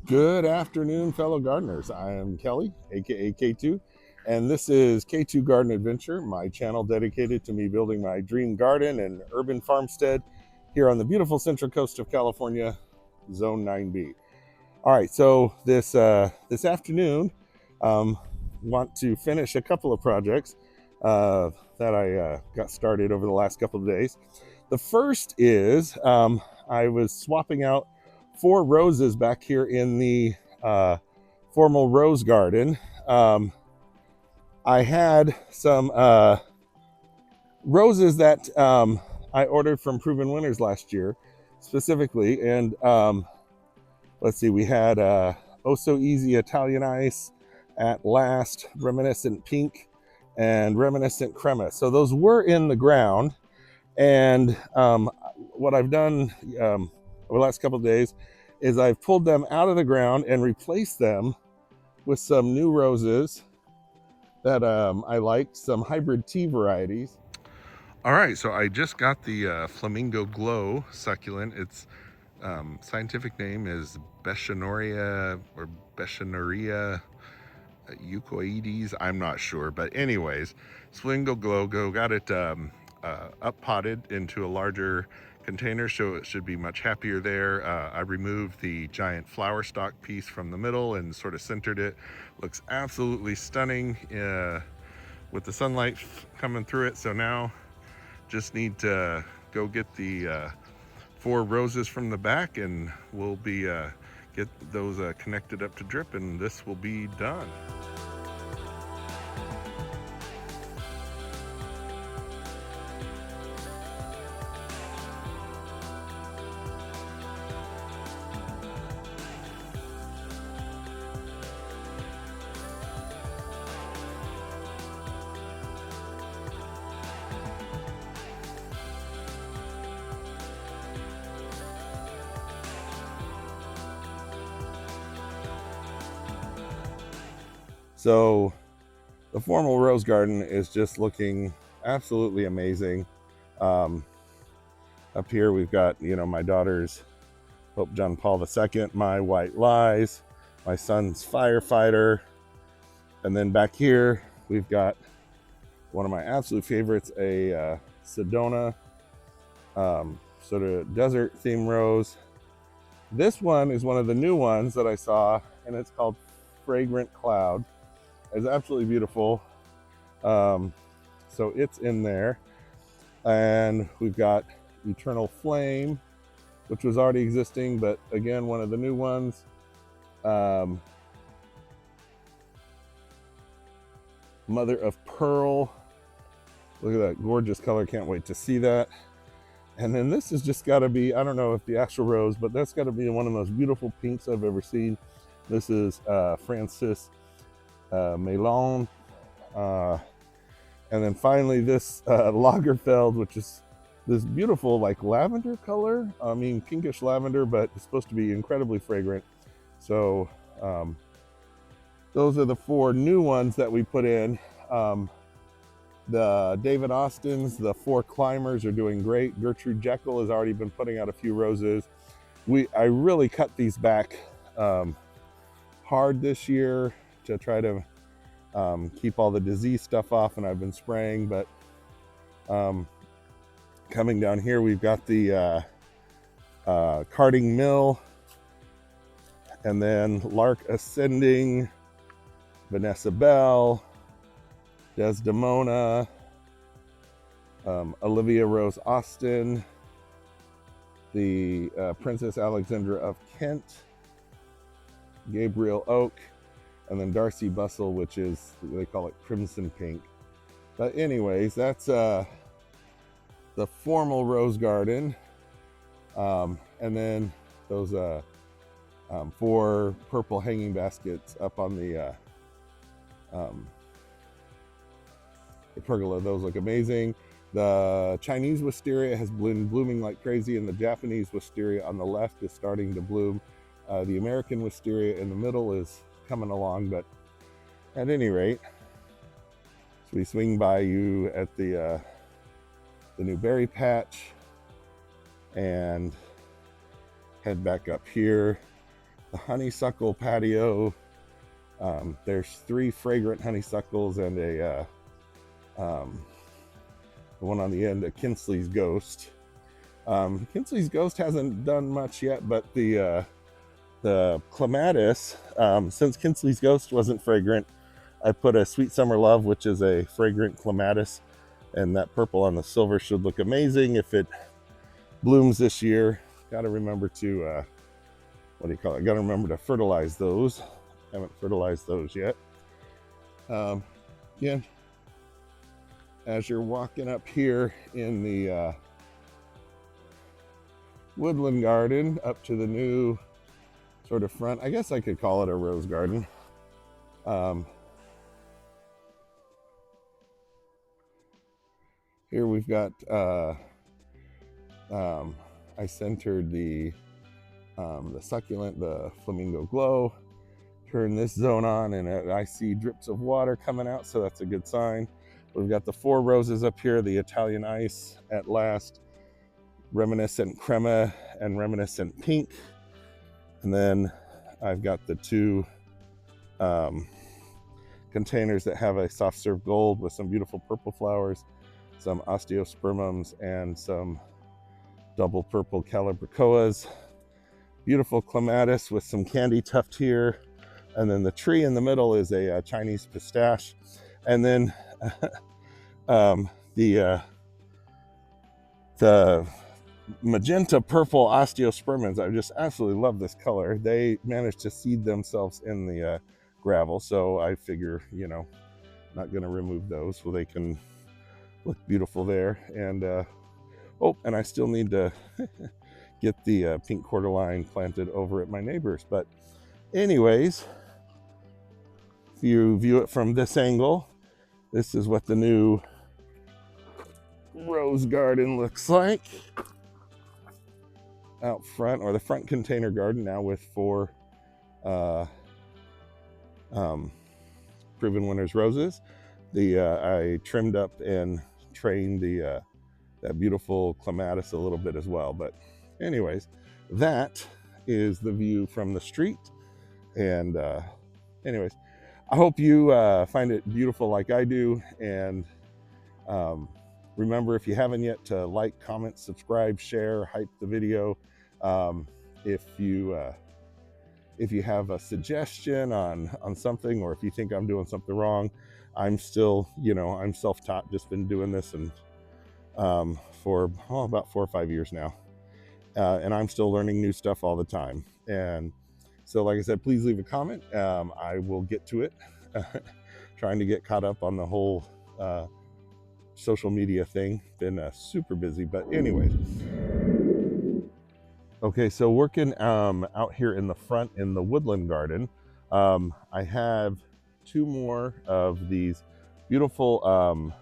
Good afternoon, fellow gardeners. I am Kelly, aka K2, and this is K2 Garden Adventure, my channel dedicated to me building my dream garden and urban farmstead here on the beautiful central coast of California, Zone 9B. All right, so this afternoon, want to finish a couple of projects that I got started over the last couple of days. The first is I was swapping out 4 roses back here in the formal rose garden. I had some roses that I ordered from Proven Winners last year, specifically, and let's see, we had Oh So Easy Italian Ice, At Last, Reminiscent Pink, and Reminiscent Crema. So those were in the ground, and what I've done over the last couple of days is I've pulled them out of the ground and replaced them with some new roses that I like, some hybrid tea varieties. All right, so I just got the Flamingo Glow succulent. Its scientific name is Bechanoria or Bechanoria eucoides. I'm not sure, but anyways, Flamingo Glow got it up potted into a larger container, so it should be much happier there. I removed the giant flower stalk piece from the middle and sort of centered it. Looks absolutely stunning with the sunlight coming through it. So now just need to go get the 4 roses from the back, and we'll be get those connected up to drip, and this will be done. So the formal rose garden is just looking absolutely amazing. Up here we've got, my daughter's Pope John Paul II, my White Lies, my son's Firefighter, and then back here we've got one of my absolute favorites, a Sedona sort of desert theme rose. This one is one of the new ones that I saw, and it's called Fragrant Cloud. It's absolutely beautiful. So it's in there. And we've got Eternal Flame, which was already existing, but again, one of the new ones. Mother of Pearl. Look at that gorgeous color. Can't wait to see that. And then this has just got to be, I don't know if the actual rose, but that's got to be one of the most beautiful pinks I've ever seen. This is Francis Melon. And then finally this Lagerfeld, which is this beautiful like lavender color. I mean, pinkish lavender, but it's supposed to be incredibly fragrant. So those are the 4 new ones that we put in. The David Austins, the 4 climbers are doing great. Gertrude Jekyll has already been putting out a few roses. I really cut these back hard this year to try to keep all the disease stuff off, and I've been spraying. But coming down here, we've got the Carding Mill, and then Lark Ascending, Vanessa Bell, Desdemona, Olivia Rose Austin, the Princess Alexandra of Kent, Gabriel Oak, and then Darcy Bustle, which is, they call it Crimson Pink. But anyways, that's the formal rose garden. And then those 4 purple hanging baskets up on the pergola. Those look amazing. The Chinese wisteria has been blooming like crazy, and the Japanese wisteria on the left is starting to bloom. The American wisteria in the middle is coming along, but at any rate, so we swing by you at the new berry patch and head back up here. the honeysuckle patio. There's 3 fragrant honeysuckles and um, the one on the end, a Kinsley's Ghost. Kinsley's Ghost hasn't done much yet, but the clematis, since Kinsley's Ghost wasn't fragrant, I put a Sweet Summer Love, which is a fragrant clematis, and that purple on the silver should look amazing if it blooms this year. Got to remember to, what do you call it? Got to remember to fertilize those. Haven't fertilized those yet. Again, as you're walking up here in the Woodland Garden up to the new sort of front, I guess I could call it a rose garden. Here we've got, I centered the succulent, the Flamingo Glow. Turn this zone on and I see drips of water coming out, so that's a good sign. We've got the 4 roses up here, the Italian Ice at last, Reminiscent Crema and Reminiscent Pink. And then I've got the 2 containers that have a soft serve gold with some beautiful purple flowers, some osteospermums, and some double purple calibrachoas. Beautiful clematis with some candy tuft here. And then the tree in the middle is a Chinese pistache. And then the magenta purple osteospermums. I just absolutely love this color. They managed to seed themselves in the gravel, so I figure, not going to remove those, so they can look beautiful there. And and I still need to get the pink cordyline planted over at my neighbor's. But anyways, if you view it from this angle, this is what the new rose garden looks like out front, or the front container garden now with 4 Proven Winners roses. I trimmed up and trained that beautiful clematis a little bit as well. But anyways, that is the view from the street. And anyways, I hope you find it beautiful like I do. And remember, if you haven't yet, to like, comment, subscribe, share, hype the video. If you have a suggestion on something, or if you think I'm doing something wrong, I'm still, I'm self-taught, just been doing this and for about 4 or 5 years now. And I'm still learning new stuff all the time. And so, like I said, please leave a comment. I will get to it. Trying to get caught up on the whole social media thing. Been super busy, but anyway. Okay, so working out here in the front in the Woodland Garden, I have 2 more of these beautiful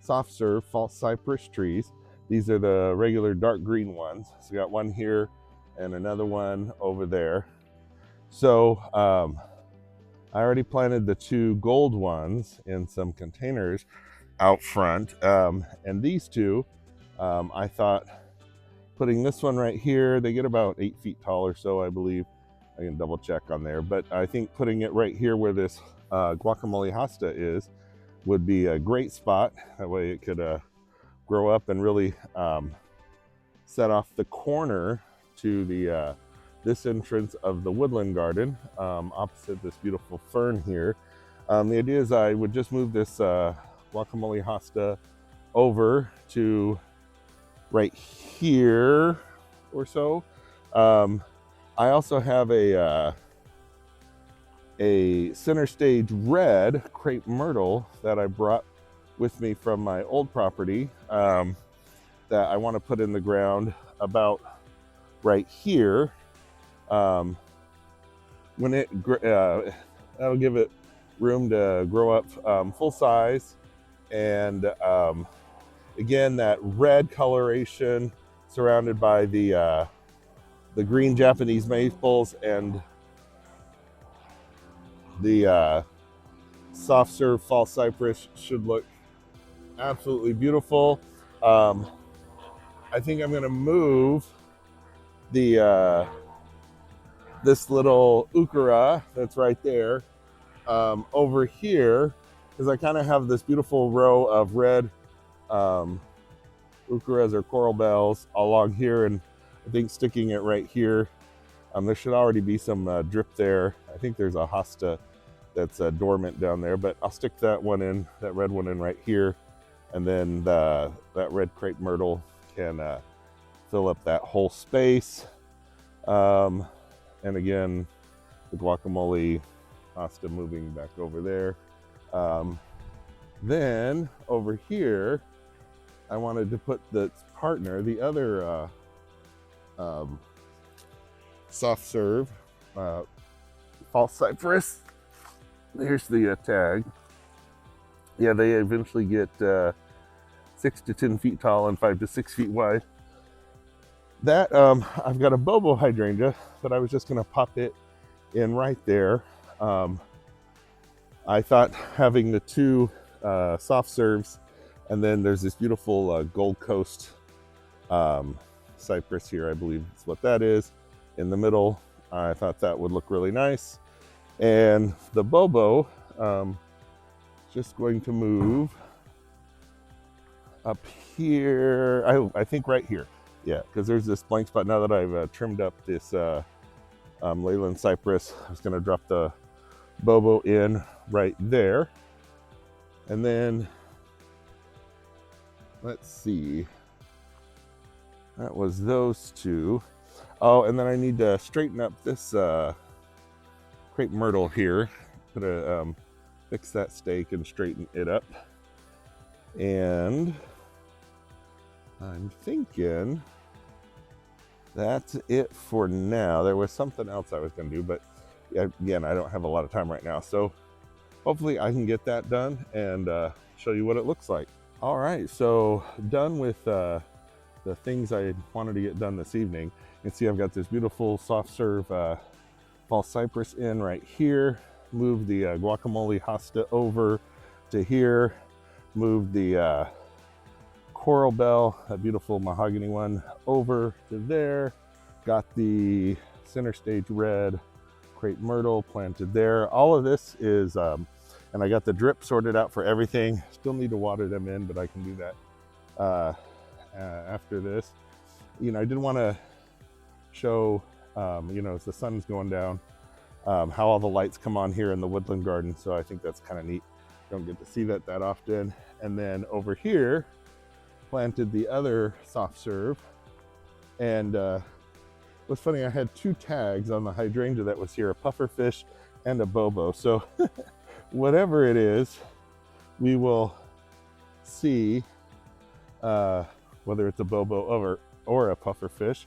soft serve false cypress trees. These are the regular dark green ones. So we got one here and another one over there. So I already planted the 2 gold ones in some containers out front, and these 2, I thought putting this one right here, they get about 8 feet tall or so, I believe. I can double check on there, but I think putting it right here where this guacamole hosta is would be a great spot. That way it could grow up and really set off the corner to the this entrance of the Woodland Garden, opposite this beautiful fern here. The idea is I would just move this guacamole hosta over to right here or so. I also have a center stage red crepe myrtle that I brought with me from my old property that I want to put in the ground about right here. When it that'll give it room to grow up full size, and again, that red coloration surrounded by the green Japanese maples and the soft serve false cypress should look absolutely beautiful. I think I'm going to move the this little ukara that's right there. Over here is I kind of have this beautiful row of red ukuras or coral bells along here, and I think sticking it right here. There should already be some drip there. I think there's a hosta that's dormant down there, but I'll stick that one in, that red one in right here, and then that red crepe myrtle can fill up that whole space. And again, the guacamole hosta moving back over there. Then over here, I wanted to put the partner, the other soft serve false cypress. Here's the tag. Yeah, they eventually get 6 to 10 feet tall and 5 to 6 feet wide. That I've got a bobo hydrangea that I was just gonna pop it in right there. I thought having the two soft serves, and then there's this beautiful Gold Coast cypress here, I believe is what that is, in the middle. I thought that would look really nice. And the bobo, just going to move up here, I think right here. Yeah, because there's this blank spot. Now that I've trimmed up this Leyland cypress, I was gonna drop the bobo in right there. And then, let's see, that was those two. Oh, and then I need to straighten up this crepe myrtle here. Gonna fix that stake and straighten it up. And I'm thinking that's it for now. There was something else I was gonna do, but again, I don't have a lot of time right now. So hopefully I can get that done and show you what it looks like. All right, so done with the things I wanted to get done this evening. You can see I've got this beautiful soft serve false cypress in right here. Move the guacamole hosta over to here. Move the coral bell, that beautiful mahogany one, over to there. Got the center stage red crepe myrtle planted there. All of this is, and I got the drip sorted out for everything. Still need to water them in, but I can do that after this. You know, I did want to show, you know, as the sun's going down, how all the lights come on here in the Woodland Garden. So I think that's kind of neat. Don't get to see that often. And then over here, planted the other soft serve. And what's funny, I had two tags on the hydrangea that was here, a pufferfish and a bobo. So whatever it is, we will see whether it's a bobo or a pufferfish.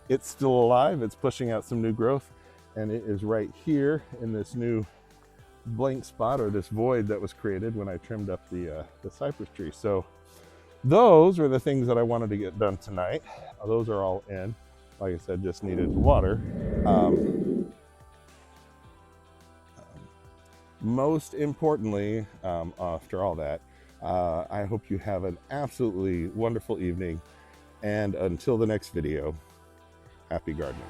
It's still alive. It's pushing out some new growth, and it is right here in this new blank spot, or this void that was created when I trimmed up the cypress tree. So those are the things that I wanted to get done tonight. Those are all in. Like I said, just needed water. Most importantly, after all that, I hope you have an absolutely wonderful evening. And until the next video, happy gardening.